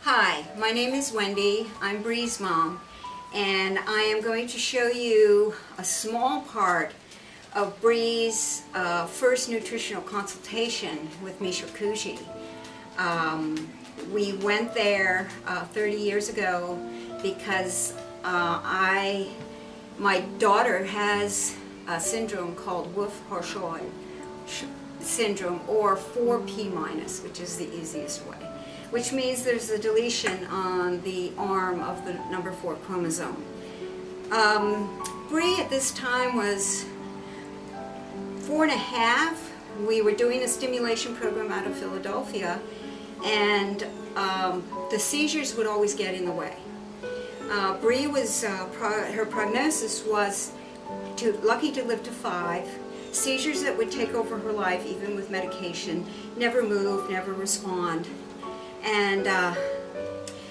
Hi, my name is Wendy. I'm Bree's mom, and I am going to show you a small part of Bree's first nutritional consultation with Misha Kuji. We went there 30 years ago because my daughter has a syndrome called Wolf-Hirschhorn syndrome, or 4P-, which is the easiest way, which means there's a deletion on the arm of the number 4 chromosome. Bree at this time was 4.5. We were doing a stimulation program out of Philadelphia, and the seizures would always get in the way. Bree was, her prognosis was lucky to live to 5. Seizures that would take over her life, even with medication, never move, never respond. And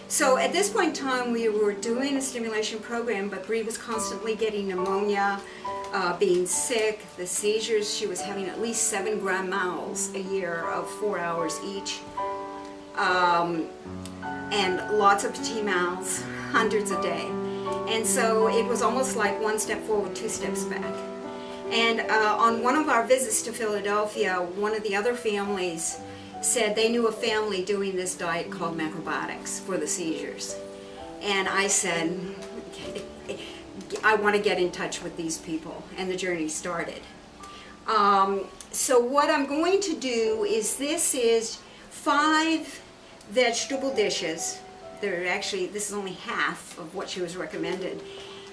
so at this point in time, we were doing a stimulation program, but Bree was constantly getting pneumonia, being sick, the seizures. She was having at least 7 grand mals a year of 4 hours each, and lots of petit mals, hundreds a day. And so it was almost like 1 step forward, 2 steps back. And on one of our visits to Philadelphia, one of the other families said they knew a family doing this diet called macrobiotics for the seizures. And I said, I want to get in touch with these people, and the journey started. So what I'm going to do is, this is 5 vegetable dishes. This is only half of what she was recommended,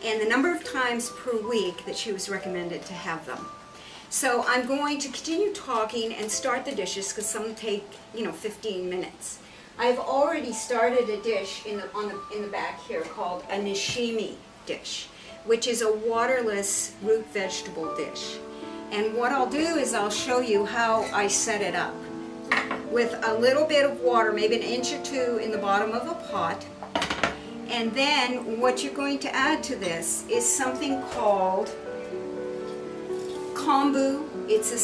and the number of times per week that she was recommended to have them. So I'm going to continue talking and start the dishes, because some take 15 minutes. I've already started a dish in the back here called a nishimi dish, which is a waterless root vegetable dish. And what I'll do is I'll show you how I set it up. With a little bit of water, maybe 1 inch or 2 in the bottom of a pot. And then what you're going to add to this is something called kombu. It's a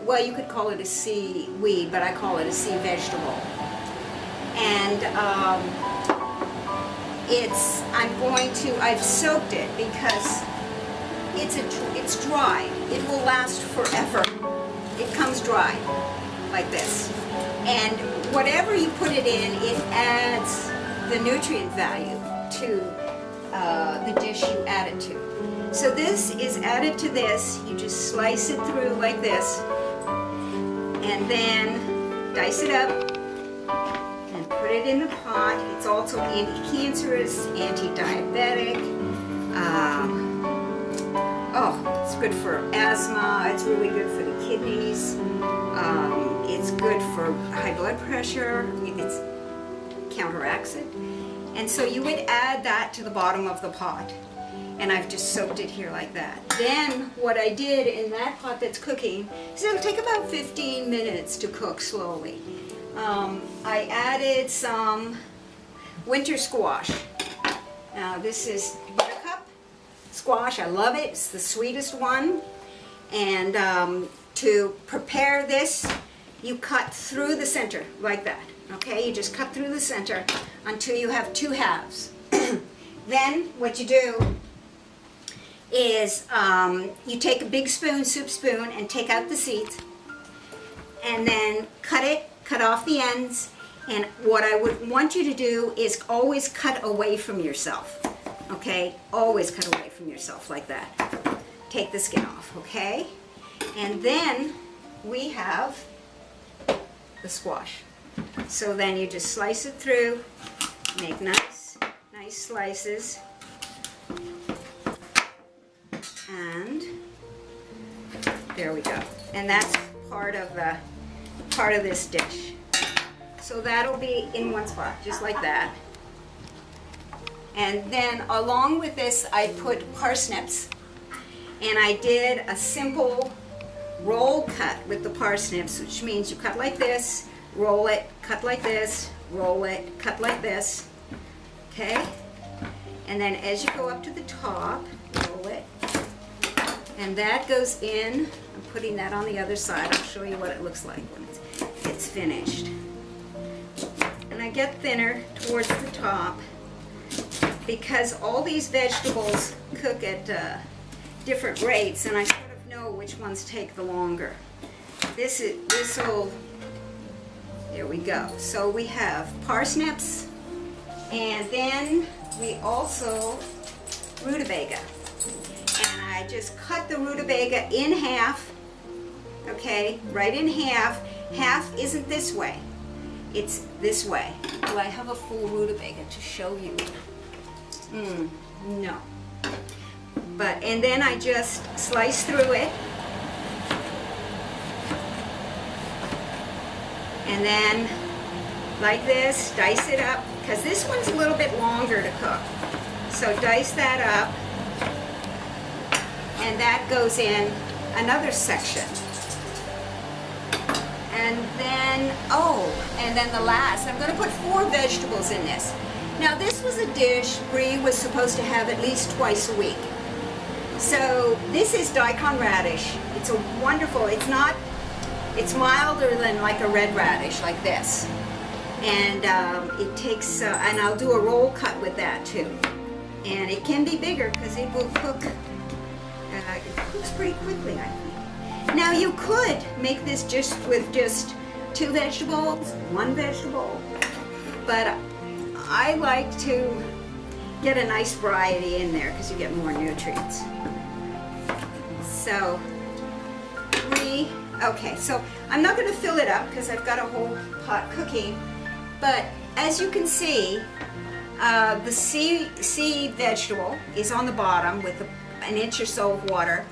well, you could call it a seaweed, but I call it a sea vegetable. And I've soaked it because it's dry. It will last forever. It comes dry like this. And whatever you put it in, it adds the nutrient value to the dish you add it to. So this is added to this. You just slice it through like this, and then dice it up and put it in the pot. It's also anti-cancerous, anti-diabetic. It's good for asthma. It's really good for the kidneys. It's good for high blood pressure. It counteracts it. And so you would add that to the bottom of the pot. And I've just soaked it here like that. Then what I did in that pot that's cooking is it'll take about 15 minutes to cook slowly. I added some winter squash. Now this is buttercup squash. I love it. It's the sweetest one. And to prepare this, you cut through the center like that. Okay, you just cut through the center until you have 2 halves. Then what you do is you take a big soup spoon, and take out the seeds, and then cut off the ends. And what I would want you to do is always cut away from yourself. Okay, always cut away from yourself like that. Take the skin off, okay? And then we have the squash. So then you just slice it through, make nice slices, and there we go. And that's part of this dish. So that'll be in one spot, just like that. And then along with this, I put parsnips, and I did a simple roll cut with the parsnips, which means you cut like this, roll it, cut like this, roll it, cut like this, okay? And then as you go up to the top, roll it, and that goes in. I'm putting that on the other side. I'll show you what it looks like when it's finished. And I get thinner towards the top because all these vegetables cook at different rates, and I sort of know which ones take the longer. This'll, there we go. So we have parsnips, and then we also rutabaga. And I just cut the rutabaga in half, okay, right in half. Half isn't this way, it's this way. Well, I have a full rutabaga to show you. No. But, and then I just slice through it. And then, like this, dice it up, because this one's a little bit longer to cook. So dice that up, and that goes in another section. And then, and then the last, I'm going to put 4 vegetables in this. Now this was a dish Bree was supposed to have at least twice a week. So this is daikon radish. It's a wonderful, it's milder than like a red radish like this. And it takes, and I'll do a roll cut with that too. And it can be bigger because it will cook, it cooks pretty quickly, I think. Now you could make this just with just 2 vegetables, 1 vegetable, but I like to get a nice variety in there because you get more nutrients. So, okay, so I'm not going to fill it up because I've got a whole pot cooking, but as you can see, the sea vegetable is on the bottom with an inch or so of water,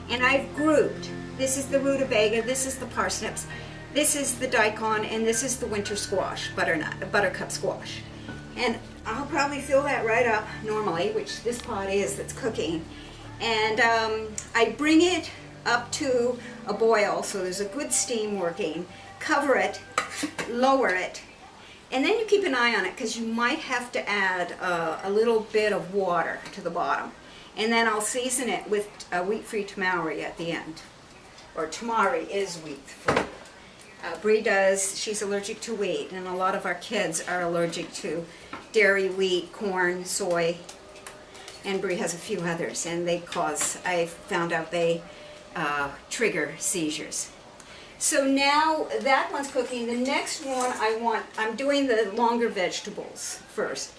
and I've grouped. This is the rutabaga, this is the parsnips, this is the daikon, and this is the winter squash, buttercup squash. And I'll probably fill that right up normally, which this pot is that's cooking. And I bring it up to a boil, so there's a good steam working. Cover it, lower it, and then you keep an eye on it because you might have to add a little bit of water to the bottom. And then I'll season it with wheat-free tamari at the end. Or tamari is wheat-free. Bree does, she's allergic to wheat, and a lot of our kids are allergic to dairy, wheat, corn, soy, and Bree has a few others, and they cause, I found out they trigger seizures. So now that one's cooking. The next one I'm doing the longer vegetables first.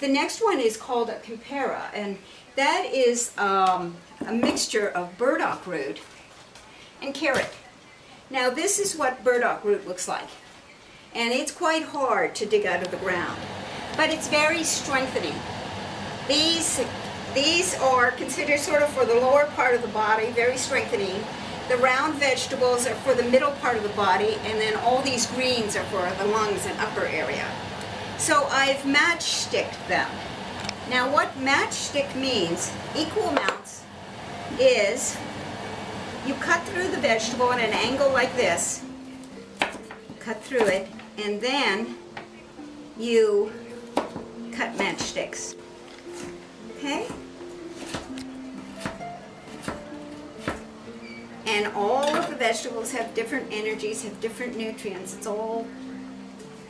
The next one is called a compera, and that is a mixture of burdock root and carrot. Now this is what burdock root looks like, and it's quite hard to dig out of the ground, but it's very strengthening. These are considered sort of for the lower part of the body, very strengthening. The round vegetables are for the middle part of the body, and then all these greens are for the lungs and upper area. So I've matchsticked them. Now what matchstick means, equal amounts, is you cut through the vegetable at an angle like this, cut through it, and then you cut matchsticks. Okay? And all of the vegetables have different energies, have different nutrients.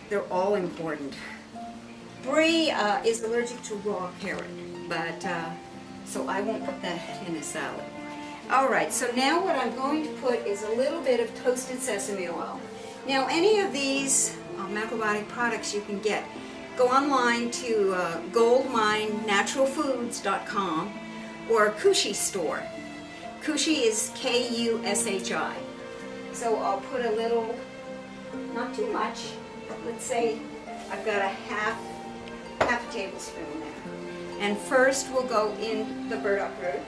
They're all important. Bree is allergic to raw carrot, but so I won't put that in a salad. All right, so now what I'm going to put is a little bit of toasted sesame oil. Now any of these macrobiotic products you can get. Go online to goldminenaturalfoods.com or Kushi store. Kushi is K-U-S-H-I. So I'll put a little, not too much, let's say I've got a half a tablespoon there. And first we'll go in the burdock root.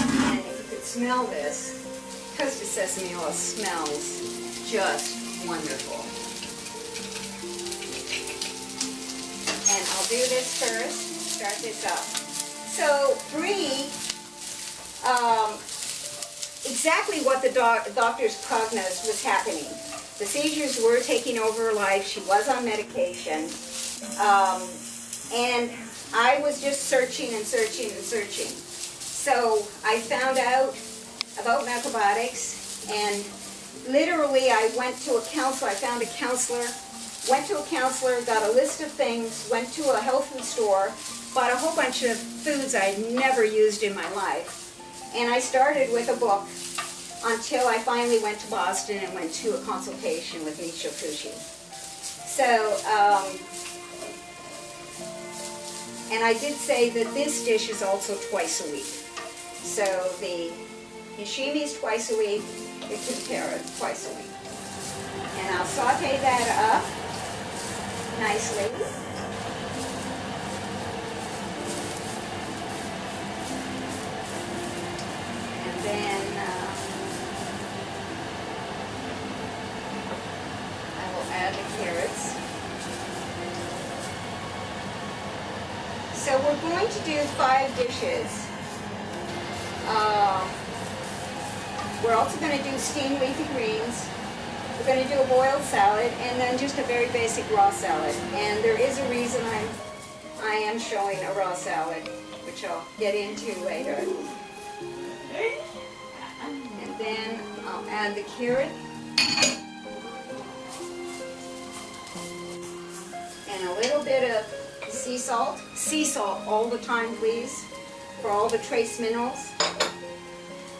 And if you could smell this, toasted sesame oil smells just wonderful. And I'll do this first, start this up. So Bree, exactly what the doctors prognosed was happening. The seizures were taking over her life. She was on medication. And I was just searching and searching and searching. So I found out about macrobiotics, and literally I went to a counselor, I found a counselor, went to a counselor, got a list of things, went to a health food store, bought a whole bunch of foods I'd never used in my life. And I started with a book until I finally went to Boston and went to a consultation with Michio Kushi. So, and I did say that this dish is also twice a week. So the sashimi is twice a week, the tempura twice a week. And I'll saute that up nicely. And then I will add the carrots. So we're going to do 5 dishes. We're also going to do steamed leafy greens. We're going to do a boiled salad, and then just a very basic raw salad. And there is a reason I am showing a raw salad, which I'll get into later. And then I'll add the carrot. And a little bit of sea salt. Sea salt all the time, please, for all the trace minerals.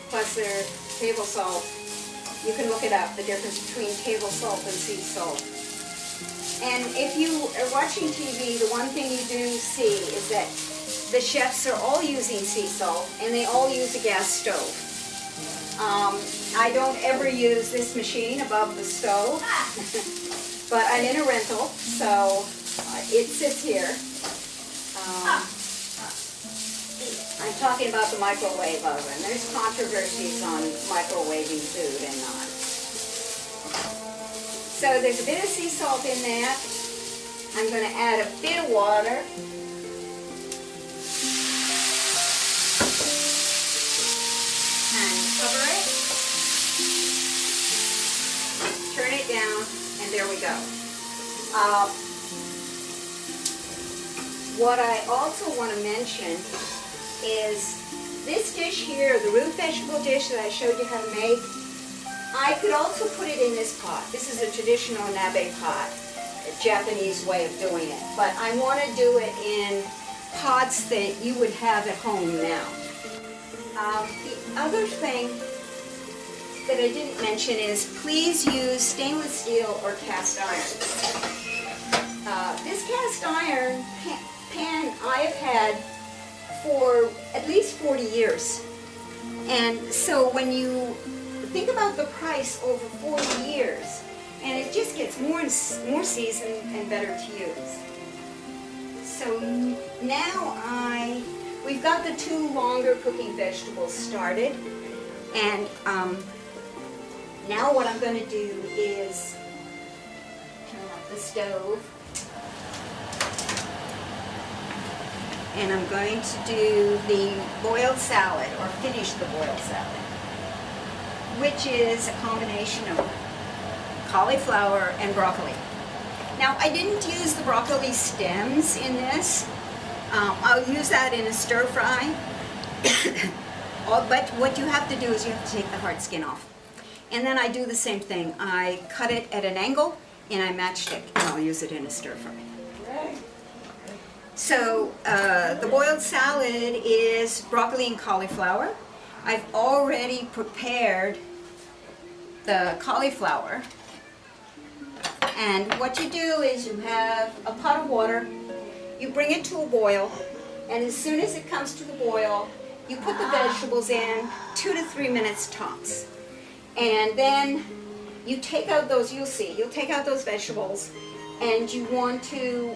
Plus their table salt. You can look it up, the difference between table salt and sea salt. And if you are watching TV, the one thing you do see is that the chefs are all using sea salt, and they all use a gas stove. I don't ever use this machine above the stove, but I'm in a rental, so it sits here. I'm talking about the microwave oven. There's controversies on microwaving food and not. So there's a bit of sea salt in that. I'm going to add a bit of water. And cover it. Turn it down, and there we go. What I also want to mention is this dish here, the root vegetable dish that I showed you how to make, I could also put it in this pot. This is a traditional nabe pot, a Japanese way of doing it. But I want to do it in pots that you would have at home now. The other thing that I didn't mention is please use stainless steel or cast iron. This cast iron pan I have had for at least 40 years. And so when you think about the price over 40 years, and it just gets more seasoned and better to use. So now we've got the 2 longer cooking vegetables started, and now what I'm going to do is turn off the stove. And I'm going to do the boiled salad, or finish the boiled salad, which is a combination of cauliflower and broccoli. Now, I didn't use the broccoli stems in this. I'll use that in a stir fry. But what you have to do is you have to take the hard skin off. And then I do the same thing. I cut it at an angle, and I matchstick, and I'll use it in a stir fry. So the boiled salad is broccoli and cauliflower. I've already prepared the cauliflower. And what you do is you have a pot of water, you bring it to a boil, and as soon as it comes to the boil, you put the vegetables in 2 to 3 minutes tops. And then you take out those, you'll take out those vegetables, and you want to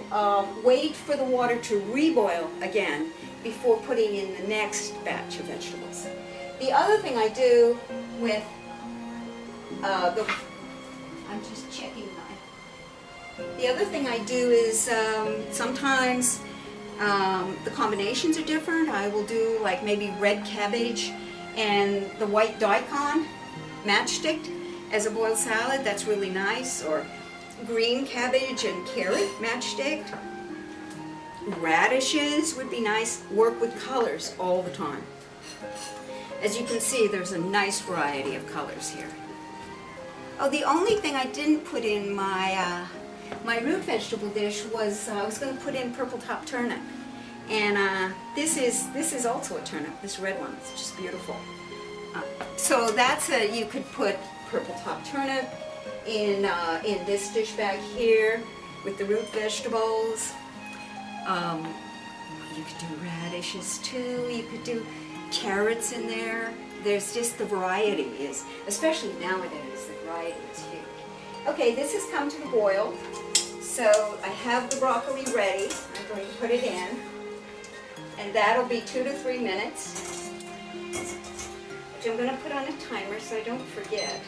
wait for the water to reboil again before putting in the next batch of vegetables. The other thing I do with I'm just checking the other thing I do is sometimes the combinations are different. I will do like maybe red cabbage and the white daikon matchsticked as a boiled salad. That's really nice. Or green cabbage and carrot matchsticked. Radishes would be nice. Work with colors all the time. As you can see, there's a nice variety of colors here. Oh, the only thing I didn't put in my my root vegetable dish was I was going to put in purple top turnip, and this is also a turnip. This red one, it's just beautiful. So that's you could put purple top turnip in this dish bag here with the root vegetables. You could do radishes too. You could do carrots in there. There's just the variety is, especially nowadays, the variety is huge. Okay, this has come to the boil. So I have the broccoli ready. I'm going to put it in. And that'll be 2 to 3 minutes. Which I'm going to put on a timer so I don't forget.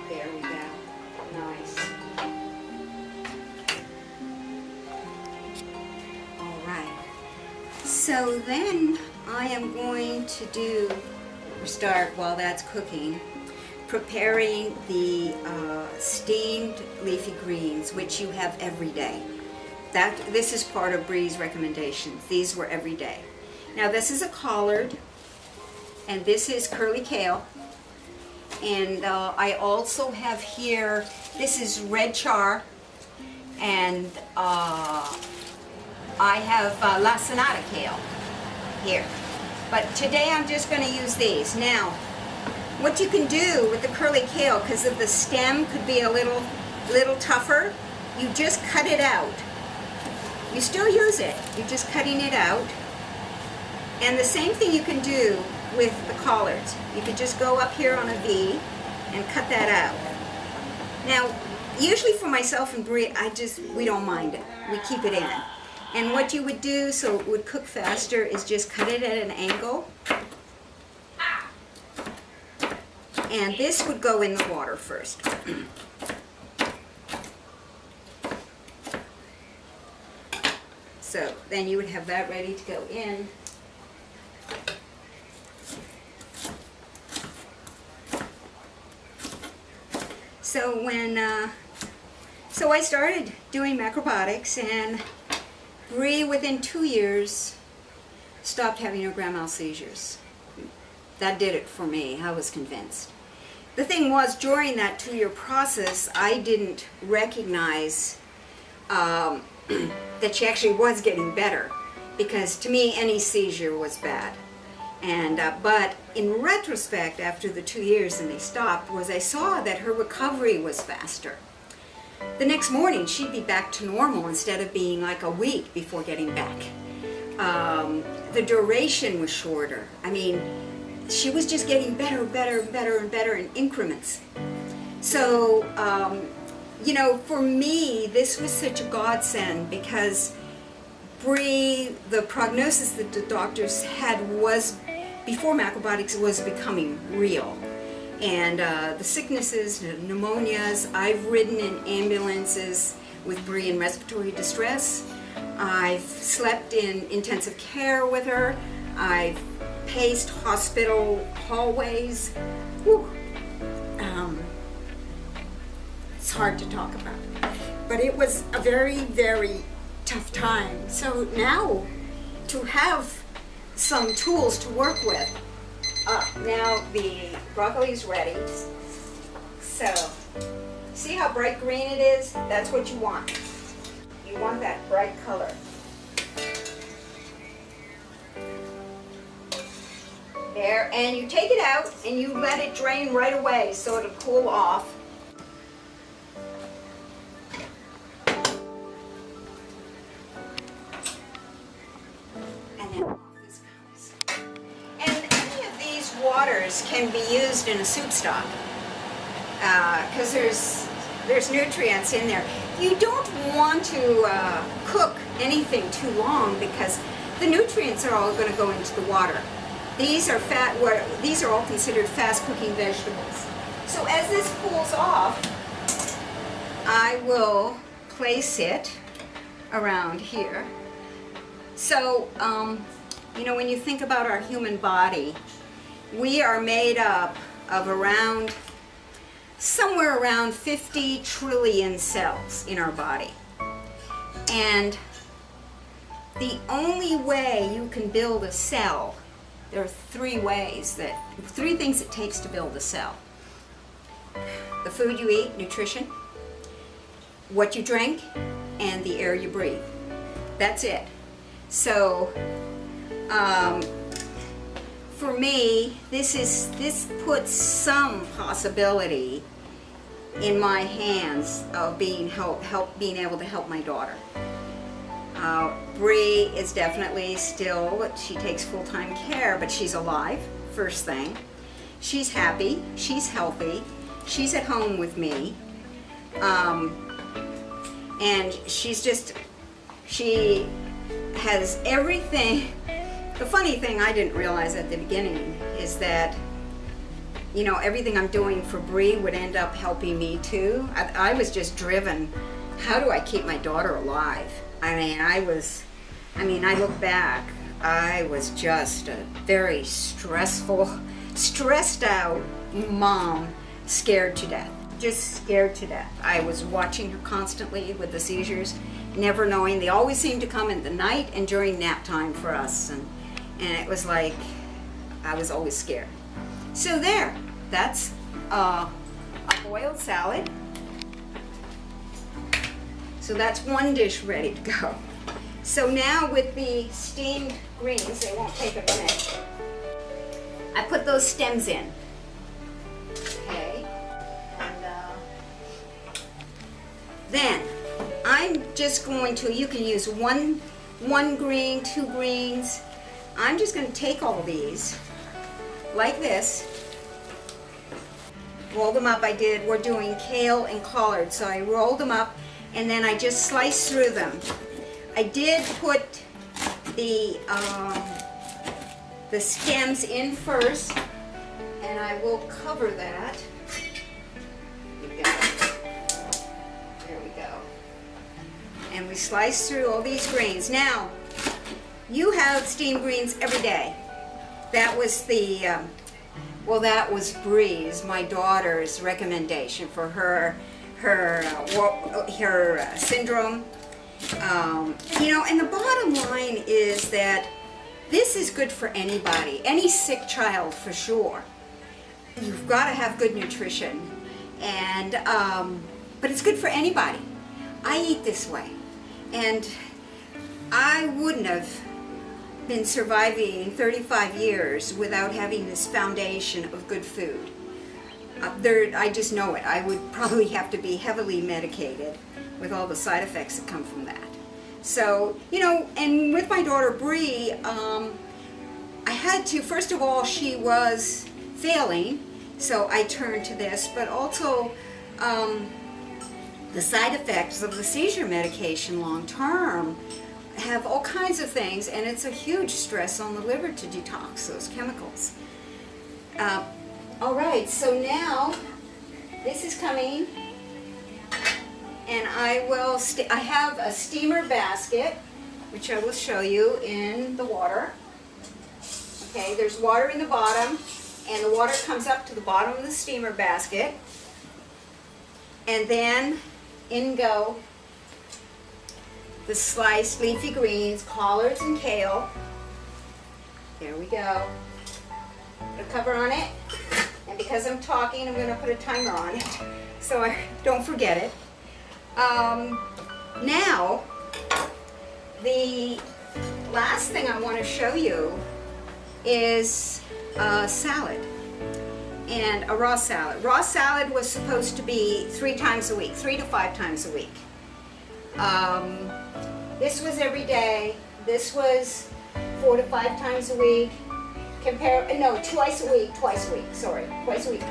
There we go. Nice. All right. So then I am going to start while that's cooking, preparing the steamed leafy greens, which you have every day. This is part of Bree's recommendations. These were every day. Now this is a collard, and this is curly kale. And I also have here, this is red char, and I have lacinato kale here. But today I'm just going to use these. Now, what you can do with the curly kale, because of the stem could be a little tougher, you just cut it out. You still use it, you're just cutting it out. And the same thing you can do with the collards. You could just go up here on a V and cut that out. Now, usually for myself and Bree, we don't mind it. We keep it in. And what you would do so it would cook faster is just cut it at an angle. And this would go in the water first. So then you would have that ready to go in. So so I started doing macrobiotics, and Bree within 2 years stopped having her grand mal seizures. That did it for me. I was convinced. The thing was, during that 2-year process, I didn't recognize that she actually was getting better, because to me any seizure was bad. And but in retrospect, after the 2 years and they stopped, I saw that her recovery was faster. The next morning she'd be back to normal instead of being like a week before getting back. The duration was shorter. I mean, she was just getting better in increments. So you know, for me, this was such a godsend, because Bree, the prognosis that the doctors had was, before macrobiotics, was becoming real. And the sicknesses, the pneumonias, I've ridden in ambulances with Bree in respiratory distress. I've slept in intensive care with her. I've paced hospital hallways. Whew. It's hard to talk about, but it was a very, very tough time. So now, to have some tools to work with. Now the broccoli is ready. So, see how bright green it is? That's what you want. You want that bright color. There, and you take it out and you let it drain right away so it'll cool off. And then off this comes. And any of these waters can be used in a soup stock, because there's nutrients in there. You don't want to cook anything too long, because the nutrients are all going to go into the water. These are these are all considered fast cooking vegetables. So as this cools off, I will place it around here. So, you know, when you think about our human body, we are made up of somewhere around 50 trillion cells in our body. And the only way you can build a cell there are three things it takes to build a cell. The food you eat, nutrition, what you drink, and the air you breathe. That's it. So, for me, this puts some possibility in my hands of being able to help my daughter. Bree is definitely still, she takes full-time care, but she's alive, first thing. She's happy, she's healthy, she's at home with me, and she has everything. The funny thing I didn't realize at the beginning is that, you know, everything I'm doing for Bree would end up helping me too. I was just driven, how do I keep my daughter alive? I look back, I was just a very stressed out mom, scared to death. Just scared to death. I was watching her constantly with the seizures, never knowing. They always seemed to come in the night and during nap time for us. And it was like, I was always scared. So there, that's a boiled salad. So that's one dish ready to go. So now with the steamed greens, they won't take a minute. I put those stems in. Okay. And then I'm just going to, you can use one green, 2 greens. I'm just going to take all these like this. Roll them up. We're doing kale and collard, so I rolled them up and then I just sliced through them. I did put the stems in first, and I will cover that. There we go. And we slice through all these greens. Now, you have steamed greens every day. That was that was Bree's, my daughter's recommendation for her syndrome. You know, and the bottom line is that this is good for anybody, any sick child for sure. You've got to have good nutrition, and but it's good for anybody. I eat this way, and I wouldn't have been surviving 35 years without having this foundation of good food. I just know it. I would probably have to be heavily medicated with all the side effects that come from that. So, you know, and with my daughter Bree, I had to, first of all, she was failing, so I turned to this, but also the side effects of the seizure medication long term have all kinds of things, and it's a huge stress on the liver to detox those chemicals. All right, so now this is coming, and I have a steamer basket, which I will show you in the water. Okay, there's water in the bottom, and the water comes up to the bottom of the steamer basket, and then in go the sliced leafy greens, collards and kale. There we go. Put a cover on it, and because I'm talking, I'm going to put a timer on it so I don't forget it. Now, the last thing I want to show you is a salad, and a raw salad. Raw salad was supposed to be 3 times a week, 3 to 5 times a week. This was every day. This was 4 to 5 times a week. Twice a week, sorry. Twice a week.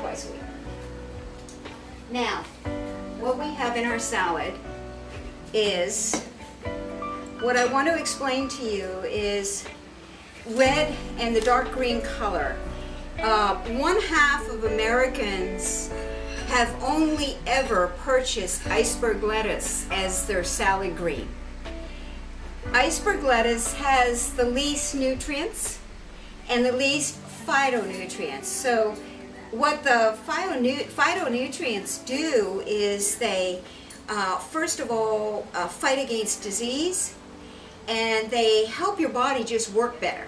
Now, what we have in our salad is, what I want to explain to you is red and the dark green color. 1/2 of Americans have only ever purchased iceberg lettuce as their salad green. Iceberg lettuce has the least nutrients and the least phytonutrients. So what the phytonutrients do is they, first of all, fight against disease, and they help your body just work better.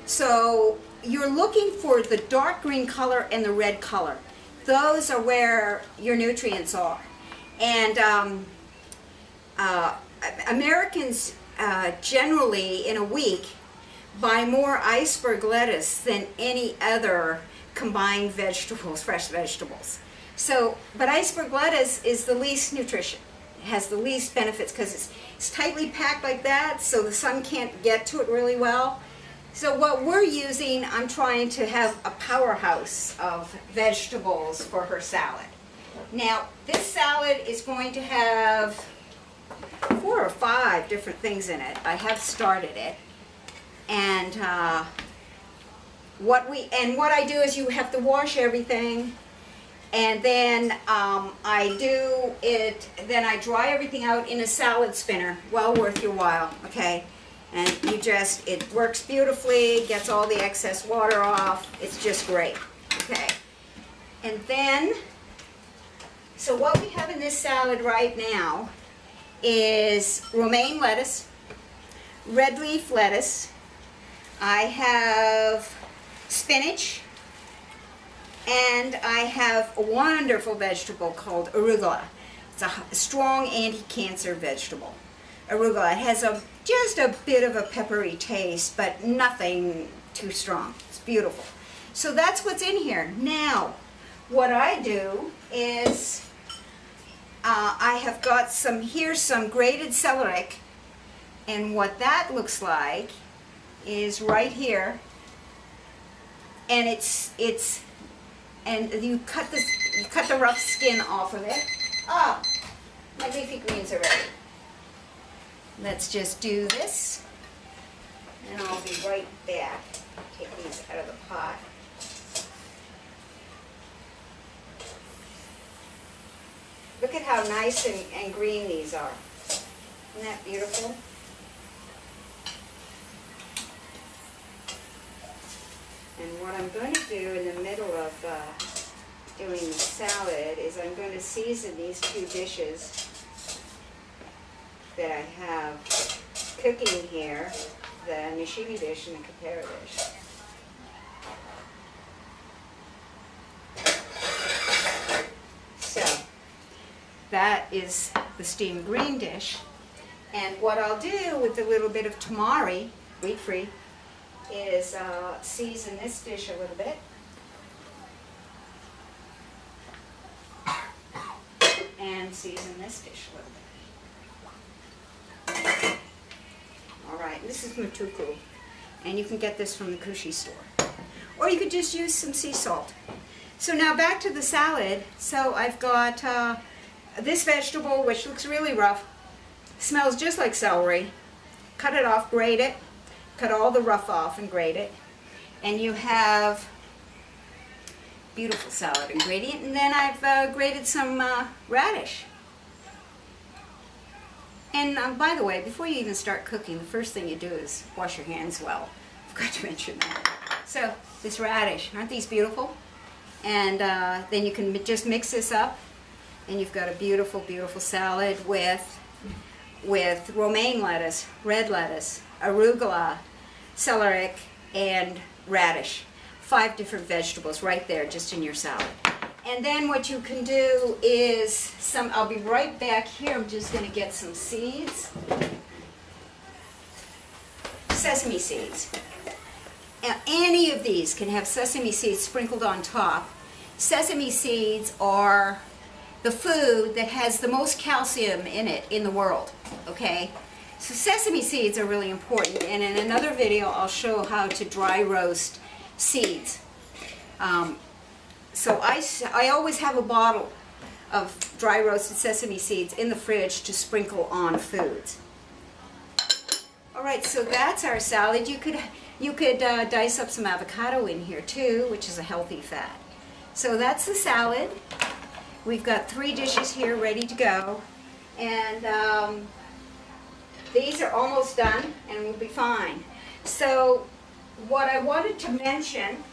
So you're looking for the dark green color and the red color. Those are where your nutrients are. And Americans generally in a week buy more iceberg lettuce than any other combined vegetables, fresh vegetables. So, but iceberg lettuce is the least nutrition. It has the least benefits because it's tightly packed like that, so the sun can't get to it really well. So what we're using, I'm trying to have a powerhouse of vegetables for her salad. Now, this salad is going to have 4 or 5 different things in it. I have started it. And what I do is you have to wash everything, and then then I dry everything out in a salad spinner. Well worth your while, okay? And it works beautifully, gets all the excess water off. It's just great, okay? And then, so what we have in this salad right now is romaine lettuce, red leaf lettuce. I have spinach, and I have a wonderful vegetable called arugula. It's a strong anti-cancer vegetable. Arugula. It has just a bit of a peppery taste, but nothing too strong. It's beautiful. So that's what's in here. Now, what I do is I have got some grated celery, and what that looks like is right here, and and you cut the rough skin off of it. Ah, my leafy greens are ready. Let's just do this, and I'll be right back. Take these out of the pot. Look at how nice and green these are. Isn't that beautiful? And what I'm going to do in the middle of doing the salad is I'm going to season these 2 dishes that I have cooking here, the nishimi dish and the kapara dish. So that is the steamed green dish. And what I'll do with a little bit of tamari, wheat-free, is season this dish a little bit. And season this dish a little bit. Alright, this is mutuku. And you can get this from the Kushi store. Or you could just use some sea salt. So now back to the salad. So I've got this vegetable, which looks really rough. Smells just like celery. Cut it off, grate it. Cut all the rough off and grate it. And you have beautiful salad ingredient. And then I've grated some radish. And by the way, before you even start cooking, the first thing you do is wash your hands well. I forgot to mention that. So this radish, aren't these beautiful? And then you can just mix this up, and you've got a beautiful, beautiful salad with romaine lettuce, red lettuce, arugula, celery, and radish. 5 different vegetables right there just in your salad. And then what you can do is I'll be right back here. I'm just going to get some seeds. Sesame seeds. Now, any of these can have sesame seeds sprinkled on top. Sesame seeds are the food that has the most calcium in it in the world, okay? So sesame seeds are really important, and in another video I'll show how to dry roast seeds. So I always have a bottle of dry roasted sesame seeds in the fridge to sprinkle on foods. All right, so that's our salad. You could dice up some avocado in here too, which is a healthy fat. So that's the salad. We've got 3 dishes here ready to go, and these are almost done, and we'll be fine. So what I wanted to mention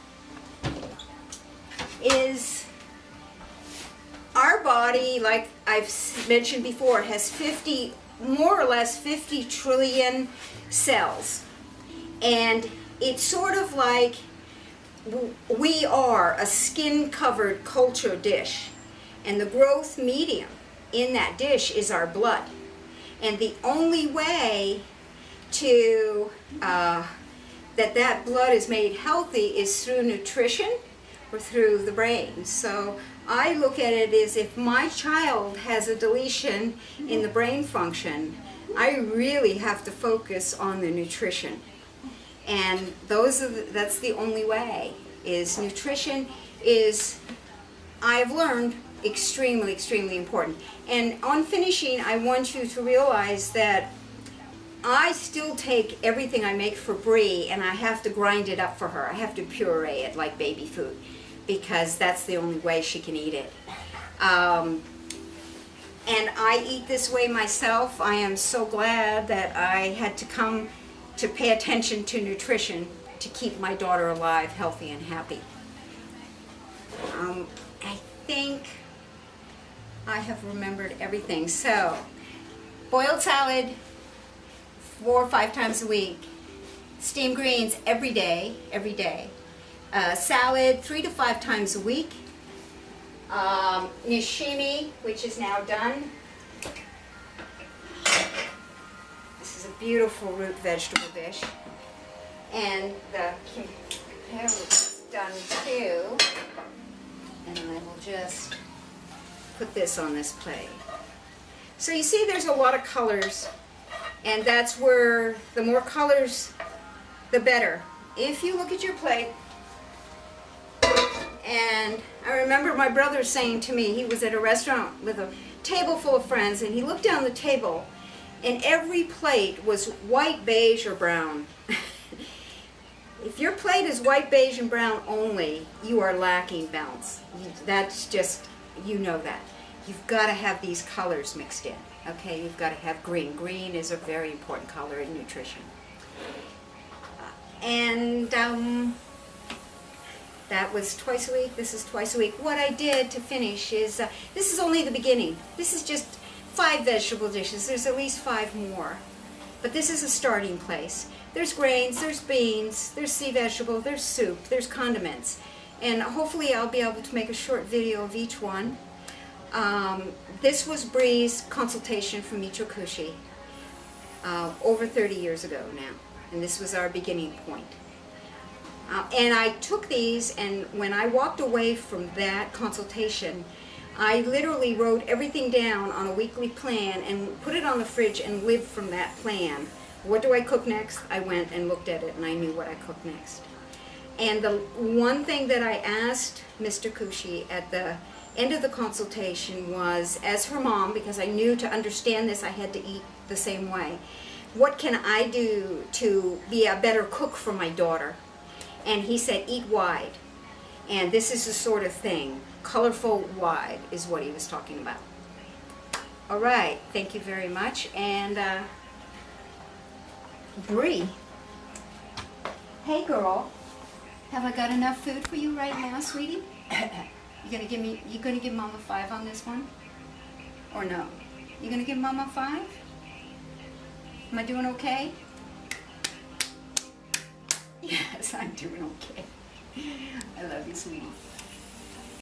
is our body, like I've mentioned before, has more or less 50 trillion cells. And it's sort of like we are a skin-covered culture dish, and the growth medium in that dish is our blood. And the only way to that blood is made healthy is through nutrition or through the brain. So I look at it as if my child has a deletion in the brain function, I really have to focus on the nutrition. And that's the only way, is nutrition is, I've learned, extremely, extremely important. And on finishing, I want you to realize that I still take everything I make for Bree and I have to grind it up for her. I have to puree it like baby food because that's the only way she can eat it. And I eat this way myself. I am so glad that I had to come to pay attention to nutrition to keep my daughter alive, healthy, and happy. I think I have remembered everything. So, boiled salad 4 or 5 times a week. Steamed greens every day. Salad 3 to 5 times a week. Nishimi, which is now done. This is a beautiful root vegetable dish. And the compare is done too. And I will just put this on this plate. So you see there's a lot of colors, and that's where the more colors, the better. If you look at your plate, and I remember my brother saying to me, he was at a restaurant with a table full of friends, and he looked down the table, and every plate was white, beige, or brown. If your plate is white, beige, and brown only, you are lacking balance. That's just, you know that. You've got to have these colors mixed in, okay? You've got to have green. Green is a very important color in nutrition. That was twice a week. This is twice a week. What I did to finish is, this is only the beginning. This is just 5 vegetable dishes. There's at least 5 more. But this is a starting place. There's grains, there's beans, there's sea vegetable, there's soup, there's condiments. And hopefully I'll be able to make a short video of each one. This was Bree's consultation from Michikushi over 30 years ago now. And this was our beginning point. And I took these, and when I walked away from that consultation, I literally wrote everything down on a weekly plan and put it on the fridge and lived from that plan. What do I cook next? I went and looked at it and I knew what I cooked next. And the one thing that I asked Mr. Kushi at the end of the consultation was, as her mom, because I knew to understand this I had to eat the same way, what can I do to be a better cook for my daughter? And he said, eat wide. And this is the sort of thing. Colorful wide is what he was talking about. All right, thank you very much. And Bree, hey girl, have I got enough food for you right now, sweetie? You gonna give Mama 5 on this one? Or no? You gonna give Mama 5? Am I doing okay? Yes, I'm doing okay. I love you, sweetie.